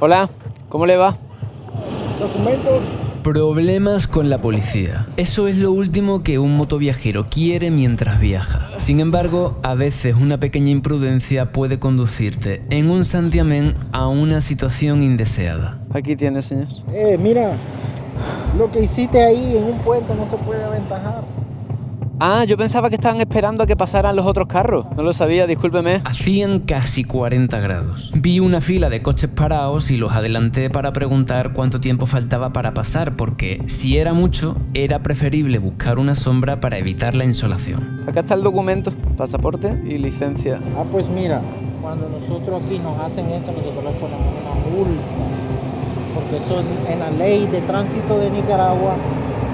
Hola, ¿cómo le va? Documentos. Problemas con la policía. Eso es lo último que un motoviajero quiere mientras viaja. Sin embargo, a veces una pequeña imprudencia puede conducirte en un santiamén a una situación indeseada. Aquí tiene, señor. Mira, lo que hiciste ahí en un puente no se puede aventajar. Ah, yo pensaba que estaban esperando a que pasaran los otros carros. No lo sabía, discúlpeme. Hacían casi 40 grados. Vi una fila de coches parados y los adelanté para preguntar cuánto tiempo faltaba para pasar, porque si era mucho, era preferible buscar una sombra para evitar la insolación. Acá está el documento, pasaporte y licencia. Ah, pues mira, cuando nosotros aquí nos hacen esto, nosotros les ponemos una multa. Porque eso en la ley de tránsito de Nicaragua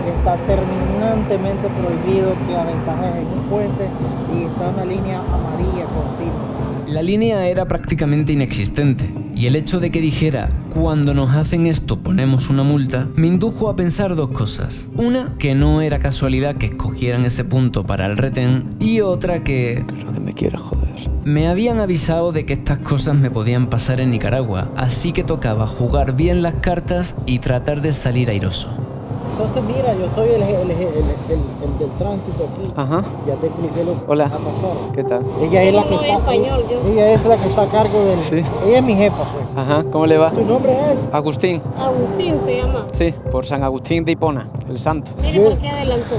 está terminantemente prohibido que aventajes en un puente y está una línea amarilla continua. La línea era prácticamente inexistente, y el hecho de que dijera cuando nos hacen esto ponemos una multa me indujo a pensar dos cosas. Una, que no era casualidad que escogieran ese punto para el retén, y otra que... Creo que me quiere joder. Me habían avisado de que estas cosas me podían pasar en Nicaragua, así que tocaba jugar bien las cartas y tratar de salir airoso. Entonces mira, yo soy el del tránsito aquí. Ajá. Ya te expliqué lo que Hola. va a pasar. ¿Qué tal? Ella es la que no está, hablo español, yo. ella es la que está a cargo del... Sí. Ella es mi jefa, pues. Ajá, ¿cómo le va? ¿Tu nombre es? Agustín. Agustín se llama. Sí, por San Agustín de Hipona, el santo. Mire por qué adelantó.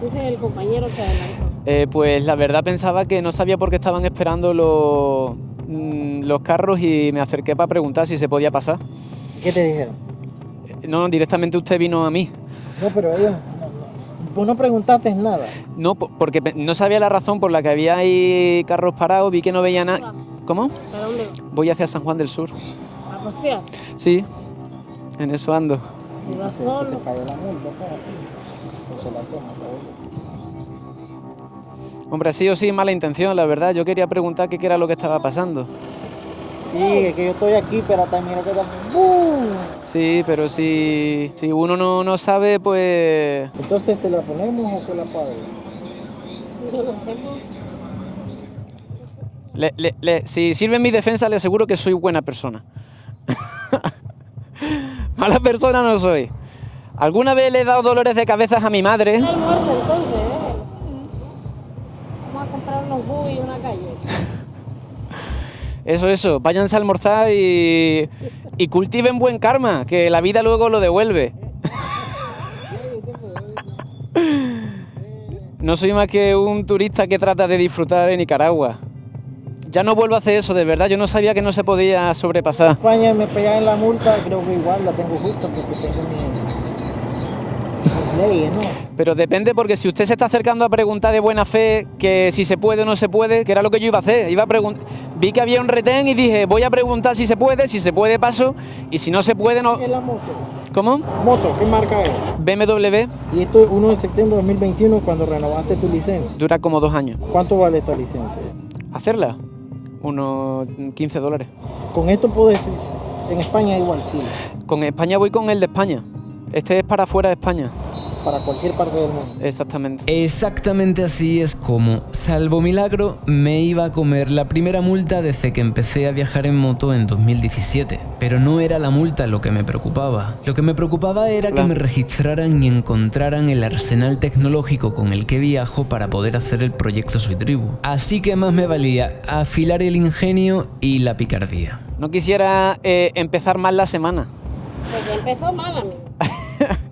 Ese es el compañero que adelantó. Pues la verdad pensaba que no sabía por qué estaban esperando los carros y me acerqué para preguntar si se podía pasar. ¿Qué te dijeron? No, directamente usted vino a mí. No, pero ellos... Vos no preguntaste nada. No, porque no sabía la razón por la que había ahí carros parados, vi que no veía nada. ¿Cómo? ¿Para dónde va? Voy hacia San Juan del Sur. ¿A pasear? Sí, en eso ando. ¿Y va Se solo? cayó la multa, espérate. Pues se la hacemos, Hombre, sí o sí, mala intención, la verdad. Yo quería preguntar qué era lo que estaba pasando. Sí, es que yo estoy aquí, pero también que también... ¡Bum! Sí, pero si uno no sabe, pues... Entonces, ¿se la ponemos o que la pague? Yo no sé. Si sirve mi defensa, le aseguro que soy buena persona. Mala persona no soy. ¿Alguna vez le he dado dolores de cabeza a mi madre? El almuerzo entonces, Vamos a comprar unos jugos y una calle. Eso, váyanse a almorzar y cultiven buen karma, que la vida luego lo devuelve. No soy más que un turista que trata de disfrutar de Nicaragua. Ya no vuelvo a hacer eso, de verdad, yo no sabía que no se podía sobrepasar. España me pegan la multa, creo que igual la tengo justa porque tengo mis leyes, ¿no? Pero depende, porque si usted se está acercando a preguntar de buena fe que si se puede o no se puede, que era lo que yo iba a hacer, vi que había un retén y dije, voy a preguntar si se puede paso, y si no se puede no... ¿Qué es la moto? ¿Cómo? ¿Moto? ¿Qué marca es? BMW. Y esto es 1 de septiembre de 2021 cuando renovaste tu licencia. Dura como 2 años. ¿Cuánto vale esta licencia? ¿Hacerla? Unos $15. Con esto puedes... En España igual, sí. Con España voy con el de España. Este es para fuera de España. Para cualquier parte del mundo. Exactamente. Exactamente así es como, salvo milagro, me iba a comer la primera multa desde que empecé a viajar en moto en 2017. Pero no era la multa lo que me preocupaba. Lo que me preocupaba era que me registraran y encontraran el arsenal tecnológico con el que viajo para poder hacer el proyecto Soy Tribu. Así que más me valía afilar el ingenio y la picardía. No quisiera empezar mal la semana. Porque empezó mal, amigo.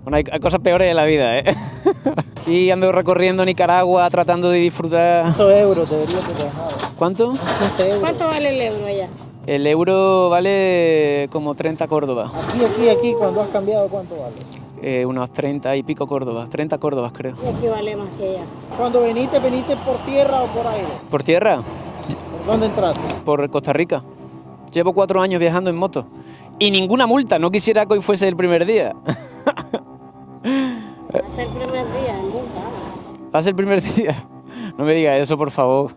Bueno, hay cosas peores en la vida, ¿eh? Y ando recorriendo Nicaragua tratando de disfrutar... 15 euros debería de dejar. ¿Cuánto? 15 euros. ¿Cuánto vale el euro allá? El euro vale como 30 Córdobas. Aquí, cuando has cambiado, ¿cuánto vale? Unos 30 y pico Córdobas. 30 Córdobas, creo. Y aquí vale más que allá. Cuando veniste por tierra o por aire. ¿Por tierra? ¿Por dónde entraste? Por Costa Rica. Llevo 4 años viajando en moto. Y ninguna multa. No quisiera que hoy fuese el primer día. Va a ser el primer día en multa. Va a ser el primer día. No me digas eso, por favor.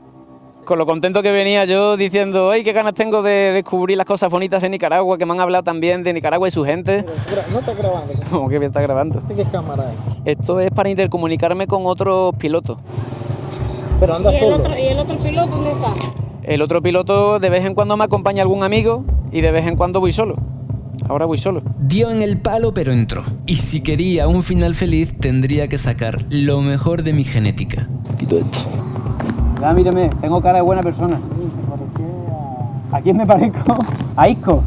Con lo contento que venía yo diciendo, ¡ay, qué ganas tengo de descubrir las cosas bonitas de Nicaragua! Que me han hablado también de Nicaragua y su gente. Pero, no estás grabando. ¿Cómo que me está grabando? Sí, ¿qué cámara es? Esto es para intercomunicarme con otros pilotos. Pero anda ¿Y solo. el otro piloto dónde está? El otro piloto de vez en cuando me acompaña algún amigo y de vez en cuando voy solo. Ahora voy solo. Dio en el palo, pero entró. Y si quería un final feliz, tendría que sacar lo mejor de mi genética. Quito esto. Ya, mírame, tengo cara de buena persona. ¿A quién me parezco? A Isco.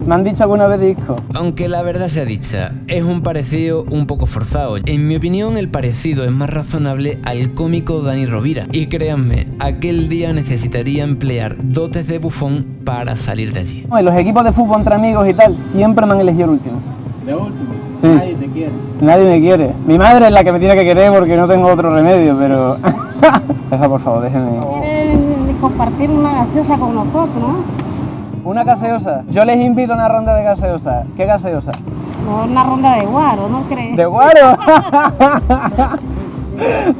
Me han dicho alguna vez de Isco. Aunque la verdad sea dicha, es un parecido un poco forzado. En mi opinión, el parecido es más razonable al cómico Dani Rovira. Y créanme, aquel día necesitaría emplear dotes de bufón para salir de allí. En los equipos de fútbol entre amigos y tal, siempre me han elegido el último. ¿De último? Sí. Nadie te quiere. Nadie me quiere. Mi madre es la que me tiene que querer porque no tengo otro remedio, pero... Deja, por favor, déjenme. Quieren compartir una gaseosa con nosotros, ¿no? Una gaseosa. Yo les invito a una ronda de gaseosa. ¿Qué gaseosa? No, una ronda de guaro, ¿no crees? ¿De guaro?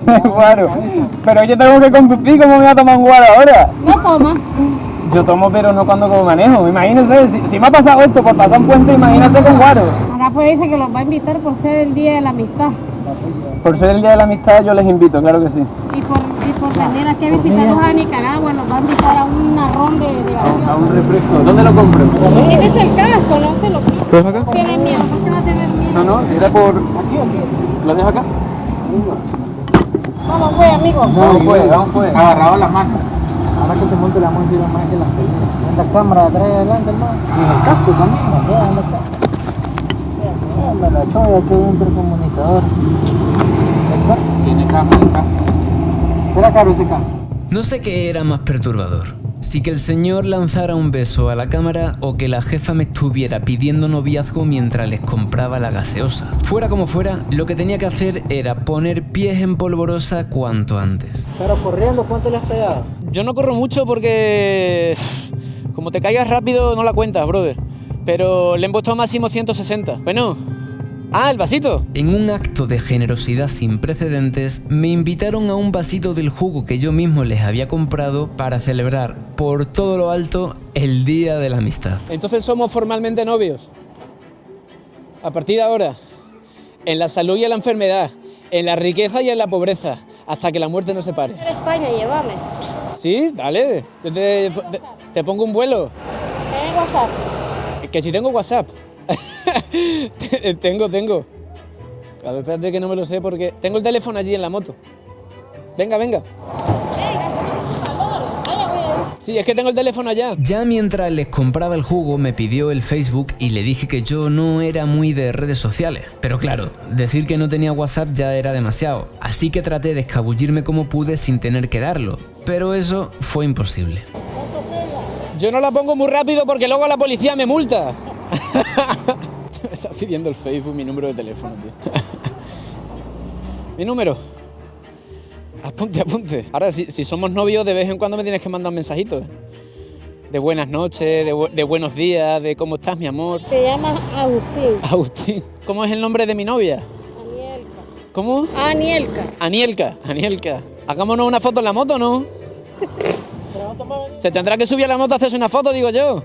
De guaro. Pero yo tengo que conducir, ¿cómo me voy a tomar un guaro ahora? No toma. Yo tomo, pero no cuando como manejo. Imagínense, si me ha pasado esto por pasar un puente, imagínense con guaro. Acá pues dice que los va a invitar por ser el Día de la Amistad. Por ser el Día de la Amistad, yo les invito, claro que sí. Y por venir aquí a visitarlos a Nicaragua, nos va a invitar a una ronda de gaseosa. A un refresco. ¿Dónde lo compro? Tienes el casco, no te lo pido. ¿Lo dejo acá? Tienes miedo, ¿por qué no tener miedo? No, si era por... ¿Aquí o aquí? ¿Lo dejo acá? Vamos pues, amigos. Vamos pues. Agarrado las manos. Ahora que se monte la mano y la más que la segunda. En la cámara de atrás y adelante, hermano. Y en el casco también. ¿Dónde está? Me la choya que un intercomunicador. Tiene cámara el casco. ¿Será caro ese casco? No sé qué era más perturbador. Si que el señor lanzara un beso a la cámara o que la jefa me estuviera pidiendo noviazgo mientras les compraba la gaseosa. Fuera como fuera, lo que tenía que hacer era poner pies en polvorosa cuanto antes. Pero corriendo, ¿cuánto le has pegado? Yo no corro mucho porque... Como te caigas rápido, no la cuentas, brother. Pero le he puesto máximo 160. Bueno... ¡Ah, el vasito! En un acto de generosidad sin precedentes, me invitaron a un vasito del jugo que yo mismo les había comprado para celebrar por todo lo alto el Día de la Amistad. Entonces somos formalmente novios. A partir de ahora. En la salud y en la enfermedad. En la riqueza y en la pobreza. Hasta que la muerte nos separe. En España, llévame. Sí, dale. Yo te pongo un vuelo. ¿Tienes WhatsApp? Que si tengo WhatsApp. Tengo. A ver, espérate que no me lo sé porque... Tengo el teléfono allí en la moto. Venga. Sí, es que tengo el teléfono allá. Ya mientras les compraba el jugo me pidió el Facebook y le dije que yo no era muy de redes sociales. Pero claro, decir que no tenía WhatsApp ya era demasiado. Así que traté de escabullirme como pude sin tener que darlo. Pero eso fue imposible. Yo no la pongo muy rápido porque luego la policía me multa. Me está pidiendo el Facebook mi número de teléfono, tío. Mi número. Apunte. Ahora, si somos novios, de vez en cuando me tienes que mandar un mensajito. De buenas noches, de buenos días, de cómo estás, mi amor. Te llamas Agustín. Agustín. ¿Cómo es el nombre de mi novia? Anielka. ¿Cómo? Anielka. Hagámonos una foto en la moto, ¿no? Se tendrá que subir a la moto a hacerse una foto, digo yo.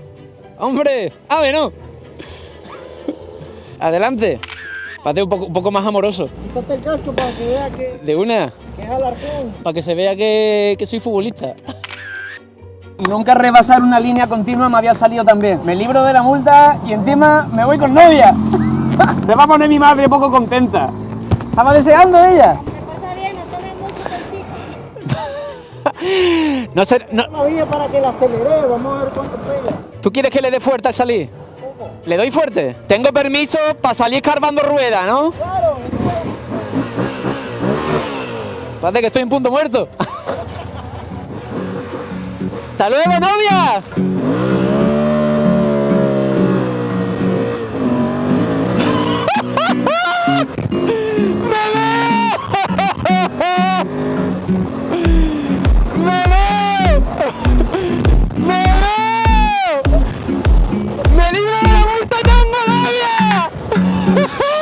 ¡Hombre! ¡Ah, no! Adelante. Pate un poco más amoroso. Quítate el casco para que vea que De una. es alarcón. Para que se vea que soy futbolista. Y nunca rebasar una línea continua me había salido también. Me libro de la multa y encima me voy con novia. Se va a poner mi madre poco contenta. ¿Estaba deseando ella? Se pasa bien, no tomes mucho el chico. No sé, no. Una vía para que la acelere, vamos a ver cuánto pega. ¿Tú quieres que le dé fuerte al salir? ¿Le doy fuerte? Tengo permiso para salir escarbando rueda, ¿no? Claro. Espérate que estoy en punto muerto. ¡Hasta luego, novia!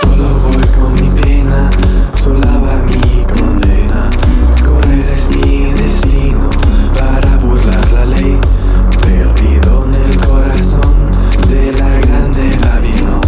Solo voy con mi pena, sola va mi condena. Correr es mi destino para burlar la ley. Perdido en el corazón de la grande Babilón.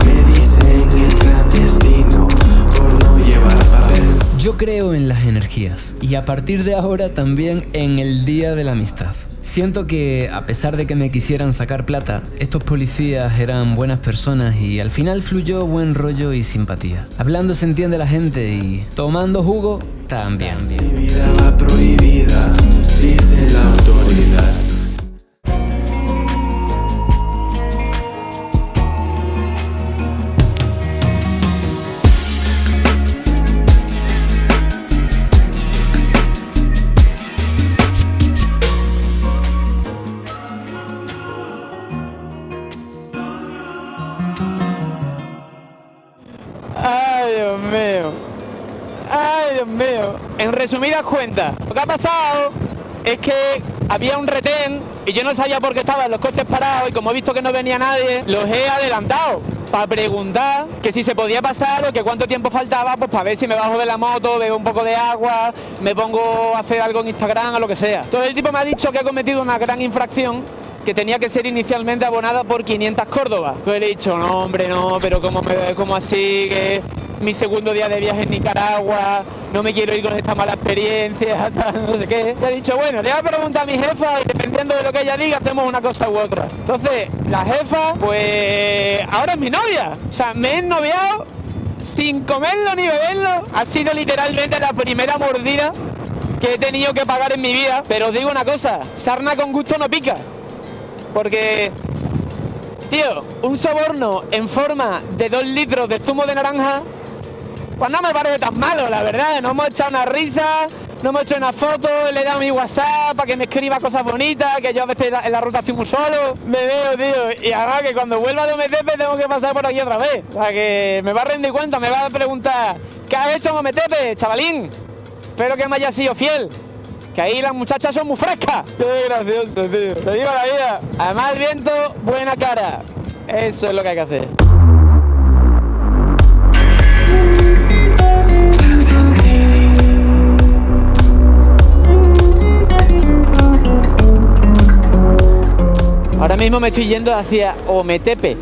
Me dicen el clandestino por no llevar papel. Yo creo en las energías y a partir de ahora también en el Día de la Amistad. Siento que, a pesar de que me quisieran sacar plata, estos policías eran buenas personas y al final fluyó buen rollo y simpatía. Hablando se entiende la gente y tomando jugo también. Mi vida va prohibida, dice la autoridad. Ay, Dios mío. Ay, Dios mío. En resumidas cuentas, lo que ha pasado es que había un retén y yo no sabía por qué estaban los coches parados y como he visto que no venía nadie, los he adelantado para preguntar que si se podía pasar o que cuánto tiempo faltaba, pues para ver si me bajo de la moto, bebo un poco de agua, me pongo a hacer algo en Instagram o lo que sea. Entonces el tipo me ha dicho que he cometido una gran infracción que tenía que ser inicialmente abonada por 500 córdobas. Pues le he dicho, no hombre, no, pero ¿cómo así? Que mi segundo día de viaje en Nicaragua, no me quiero ir con esta mala experiencia, no sé qué. Le he dicho, bueno, le voy a preguntar a mi jefa y dependiendo de lo que ella diga hacemos una cosa u otra. Entonces, la jefa, pues ahora es mi novia. O sea, me he ennoviado sin comerlo ni beberlo. Ha sido literalmente la primera mordida que he tenido que pagar en mi vida. Pero os digo una cosa, sarna con gusto no pica. Porque, tío, un soborno en forma de 2 litros de zumo de naranja, pues no me parece tan malo, la verdad. Nos hemos echado una risa, nos hemos hecho una foto, le he dado mi WhatsApp para que me escriba cosas bonitas, que yo a veces en la ruta estoy muy solo. Me veo, tío, y ahora que cuando vuelva de Ometepe tengo que pasar por aquí otra vez. O sea que me va a rendir cuenta, me va a preguntar, ¿qué has hecho en Ometepe, chavalín? Espero que me hayas sido fiel. Que ahí las muchachas son muy frescas. Qué gracioso, tío. Te digo la vida. Además el viento, buena cara. Eso es lo que hay que hacer. Ahora mismo me estoy yendo hacia Ometepe,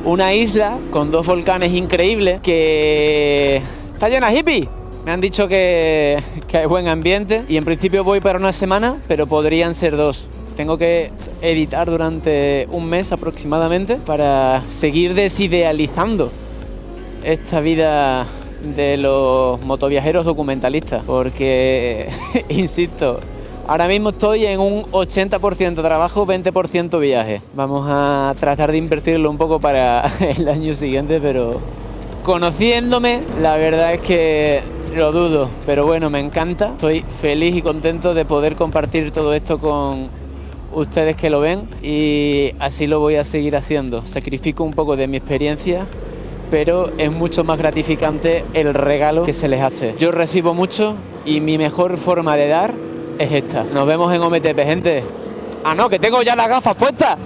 una isla con 2 volcanes increíbles que está llena de hippies. Me han dicho que hay buen ambiente y en principio voy para una semana, pero podrían ser 2. Tengo que editar durante un mes aproximadamente para seguir desidealizando esta vida de los motoviajeros documentalistas, porque, insisto, ahora mismo estoy en un 80% trabajo, 20% viaje. Vamos a tratar de invertirlo un poco para el año siguiente, pero conociéndome, la verdad es que lo dudo, pero bueno, me encanta. Estoy feliz y contento de poder compartir todo esto con ustedes que lo ven y así lo voy a seguir haciendo. Sacrifico un poco de mi experiencia, pero es mucho más gratificante el regalo que se les hace. Yo recibo mucho y mi mejor forma de dar es esta. Nos vemos en Ometepe, gente. Ah, no, que tengo ya las gafas puestas.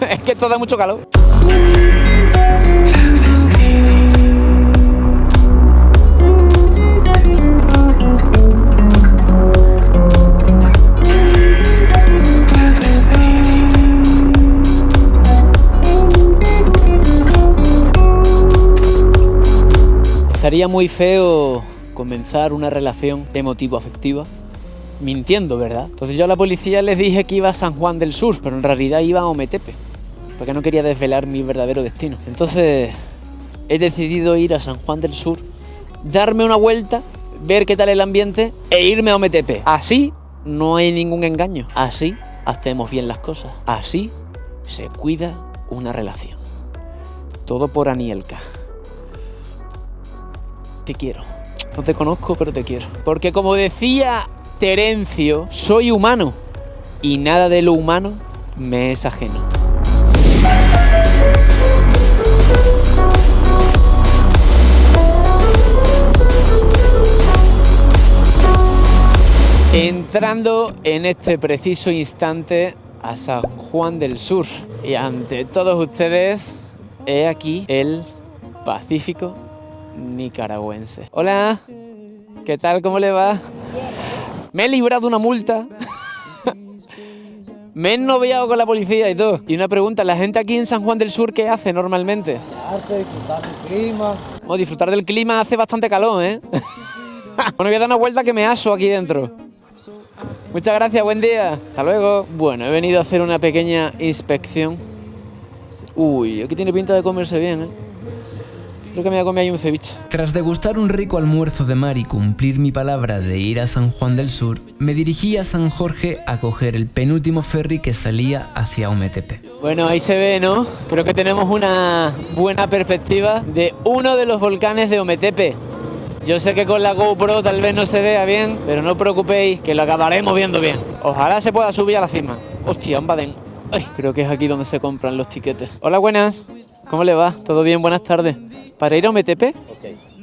Es que esto da mucho calor. Estaría muy feo comenzar una relación emotivo-afectiva mintiendo, ¿verdad? Entonces yo a la policía les dije que iba a San Juan del Sur, pero en realidad iba a Ometepe, porque no quería desvelar mi verdadero destino. Entonces he decidido ir a San Juan del Sur, darme una vuelta, ver qué tal el ambiente e irme a Ometepe. Así no hay ningún engaño, así hacemos bien las cosas, así se cuida una relación. Todo por Anielka. Te quiero. No te conozco, pero te quiero. Porque como decía Terencio, soy humano y nada de lo humano me es ajeno. Entrando en este preciso instante a San Juan del Sur y ante todos ustedes, he aquí el Pacífico nicaragüense. Hola, ¿qué tal? ¿Cómo le va? Me he librado de una multa. Me he ennoviado con la policía y todo. Y una pregunta, ¿la gente aquí en San Juan del Sur qué hace normalmente? Disfrutar del clima. Bueno, disfrutar del clima, hace bastante calor, ¿eh? Bueno, voy a dar una vuelta que me aso aquí dentro. Muchas gracias, buen día. Hasta luego. Bueno, he venido a hacer una pequeña inspección. Uy, aquí tiene pinta de comerse bien, ¿eh? Creo que me voy a comer ahí un ceviche. Tras degustar un rico almuerzo de mar y cumplir mi palabra de ir a San Juan del Sur, me dirigí a San Jorge a coger el penúltimo ferry que salía hacia Ometepe. Bueno, ahí se ve, ¿no? Creo que tenemos una buena perspectiva de uno de los volcanes de Ometepe. Yo sé que con la GoPro tal vez no se vea bien, pero no os preocupéis, que lo acabaremos viendo bien. Ojalá se pueda subir a la cima. Hostia, un badén. Ay, creo que es aquí donde se compran los tiquetes. Hola, buenas. ¿Cómo le va? ¿Todo bien? Buenas tardes. ¿Para ir a Ometepe?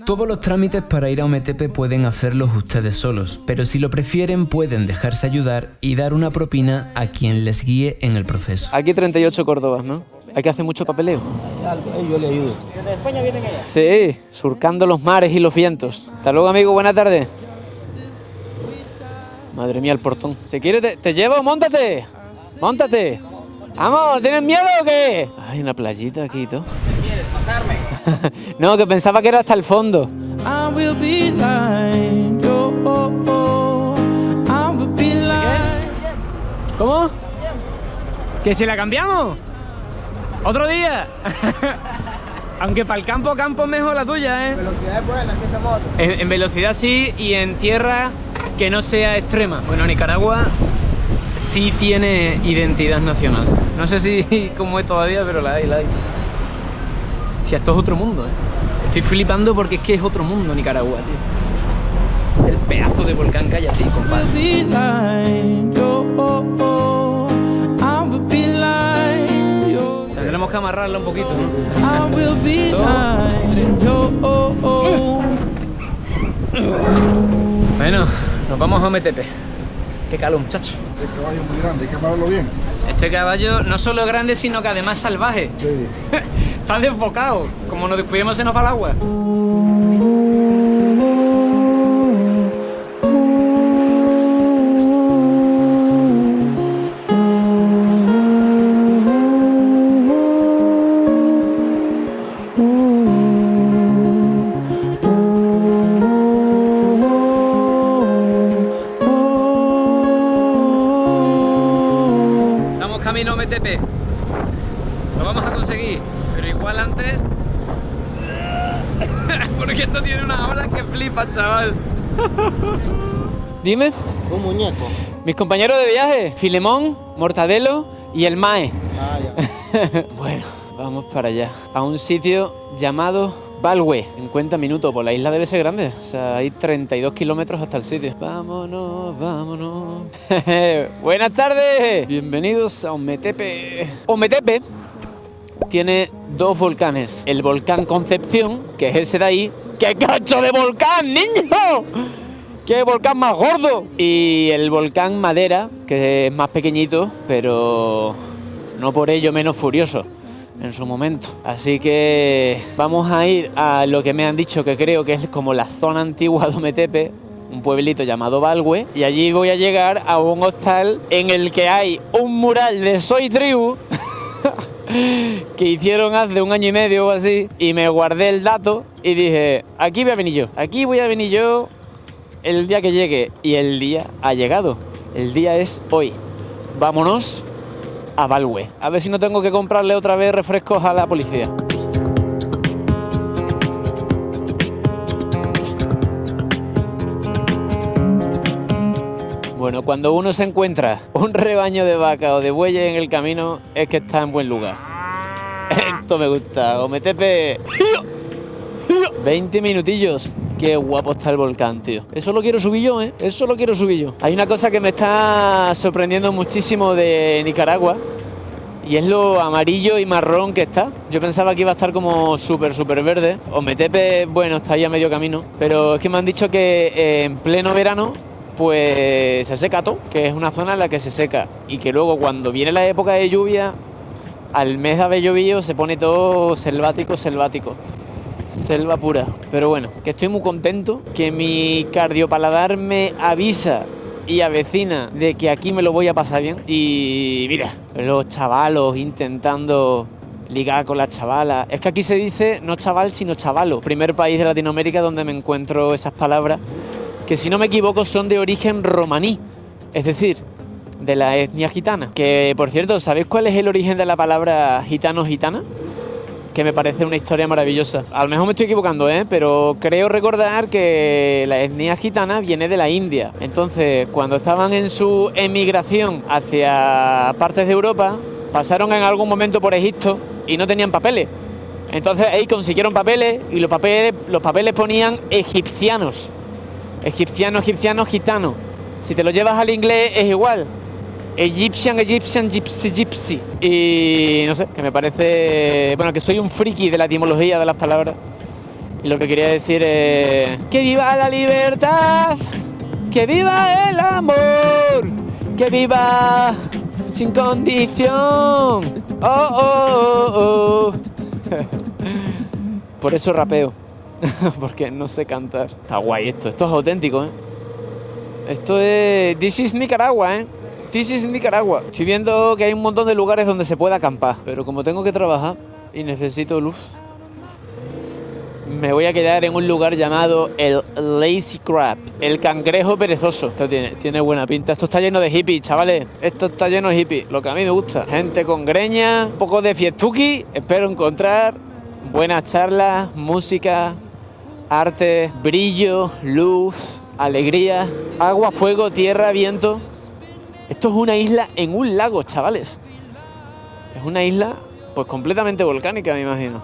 Todos los trámites para ir a Ometepe pueden hacerlos ustedes solos, pero si lo prefieren pueden dejarse ayudar y dar una propina a quien les guíe en el proceso. Aquí 38 Córdobas, ¿no? Hay que hacer mucho papeleo. Yo le ayudo. ¿De España vienen allá? Sí, surcando los mares y los vientos. Hasta luego, amigo. Buenas tardes. Madre mía, el portón. Si quieres, te llevo. Móntate. Móntate. Vamos, ¿tienes miedo o qué? Hay una playita aquí y todo. ¿Quieres matarme? No, que pensaba que era hasta el fondo. I will be thine, I will be thine. ¿Cómo? ¿Que si la cambiamos? ¿Otro día? Aunque para el campo es mejor la tuya, ¿eh? Velocidad es buena, que esa moto. En velocidad sí, y en tierra que no sea extrema. Bueno, Nicaragua sí tiene identidad nacional. No sé si cómo es todavía, pero la hay. Si esto es otro mundo, ¿eh? Estoy flipando porque es que es otro mundo Nicaragua, tío. El pedazo de volcán que hay así, compadre. Tendremos que amarrarla un poquito, ¿no? Bueno, nos vamos a Ometepe. Qué calor, muchacho. Este caballo es muy grande, hay que amarrarlo bien. Este caballo no solo es grande, sino que además es salvaje. Sí. Está desbocado. Como nos descuidemos se nos va el agua. Estamos camino a Ometepe. Lo vamos a conseguir. Pero igual antes... Porque esto tiene una ola que flipa, chaval. Dime. Un muñeco. Mis compañeros de viaje, Filemón, Mortadelo y el Mae. Ah, ya. Bueno, vamos para allá. A un sitio llamado Balwe. 50 minutos, por la isla debe ser grande. O sea, hay 32 kilómetros hasta el sitio. Vámonos, vámonos. Buenas tardes. Bienvenidos a Ometepe. Ometepe tiene dos volcanes. El volcán Concepción, que es ese de ahí. ¡Qué cacho de volcán, niño! ¡Qué volcán más gordo! Y el volcán Madera, que es más pequeñito, pero no por ello menos furioso en su momento. Así que vamos a ir a lo que me han dicho que creo que es como la zona antigua de Ometepe, un pueblito llamado Balwe, y allí voy a llegar a un hostal en el que hay un mural de Soy Tribu que hicieron hace 1 año y medio o así, y me guardé el dato y dije, aquí voy a venir yo el día que llegue, y el día ha llegado. El día es hoy. Vámonos a Balwe. A ver si no tengo que comprarle otra vez refrescos a la policía. Bueno, cuando uno se encuentra un rebaño de vacas o de bueyes en el camino, es que está en buen lugar. Esto me gusta. Ometepe. 20 minutillos. Qué guapo está el volcán, tío. Eso lo quiero subir yo, ¿eh? Eso lo quiero subir yo. Hay una cosa que me está sorprendiendo muchísimo de Nicaragua, y es lo amarillo y marrón que está. Yo pensaba que iba a estar como súper verde. Ometepe, bueno, está ahí a medio camino, pero es que me han dicho que en pleno verano pues se seca todo, que es una zona en la que se seca, y que luego cuando viene la época de lluvia, al mes de haber llovido, se pone todo selvático. Selva pura. Pero bueno, que estoy muy contento, que mi cardiopaladar me avisa y avecina de que aquí me lo voy a pasar bien. Y mira, los chavalos intentando ligar con las chavalas. Es que aquí se dice no chaval, sino chavalo. Primer país de Latinoamérica donde me encuentro esas palabras, que si no me equivoco son de origen romaní. es decir, de la etnia gitana. Que, por cierto, ¿sabéis cuál es el origen de la palabra gitano-gitana? Que me parece una historia maravillosa. A lo mejor me estoy equivocando, pero creo recordar que la etnia gitana viene de la India. Entonces, cuando estaban en su emigración hacia partes de Europa, pasaron en algún momento por Egipto y no tenían papeles. Entonces ahí consiguieron papeles y los papeles ponían egipcianos. Egipciano, gitano. Si te lo llevas al inglés es igual. Egyptian, gypsy. Y no sé, que me parece... Bueno, que soy un friki de la etimología de las palabras. Y lo que quería decir es... ¡Que viva la libertad! ¡Que viva el amor! ¡Que viva sin condición! ¡Oh! Por eso rapeo. Porque no sé cantar. Está guay esto es auténtico, Esto es... This is Nicaragua, This is Nicaragua. Estoy viendo que hay un montón de lugares donde se puede acampar, pero como tengo que trabajar y necesito luz, me voy a quedar en un lugar llamado el Lazy Crab, el cangrejo perezoso. Esto tiene buena pinta. Esto está lleno de hippies, chavales. Esto está lleno de hippies, lo que a mí me gusta. Gente con greña, un poco de fiestuki. Espero encontrar buenas charlas, música, arte, brillo, luz, alegría, agua, fuego, tierra, viento. Esto es una isla en un lago, chavales. Es una isla pues completamente volcánica, me imagino.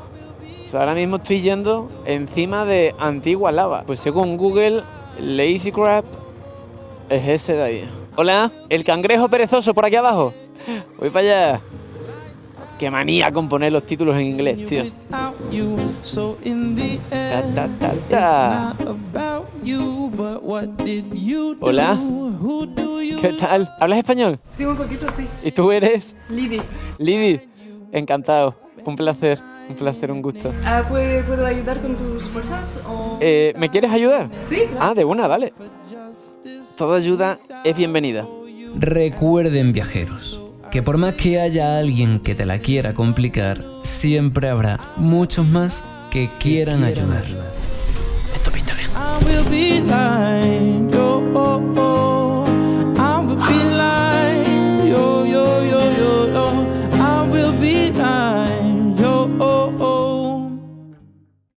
O sea, ahora mismo estoy yendo encima de antigua lava. Pues según Google, Lazy Crab es ese de ahí. Hola, el cangrejo perezoso por aquí abajo. Voy para allá. Qué manía con poner los títulos en inglés, tío. Hola. ¿Qué tal? ¿Hablas español? Sí, un poquito, sí. ¿Y tú eres? Lidi. Lidi. Encantado. Un placer, un gusto. ¿Puedo ayudar con tus bolsas? O... ¿Me quieres ayudar? Sí, claro. Ah, de una, vale. Toda ayuda es bienvenida. Recuerden, viajeros, que por más que haya alguien que te la quiera complicar, siempre habrá muchos más que quieran ayudar. Esto pinta bien. I will be thine, oh, oh, oh.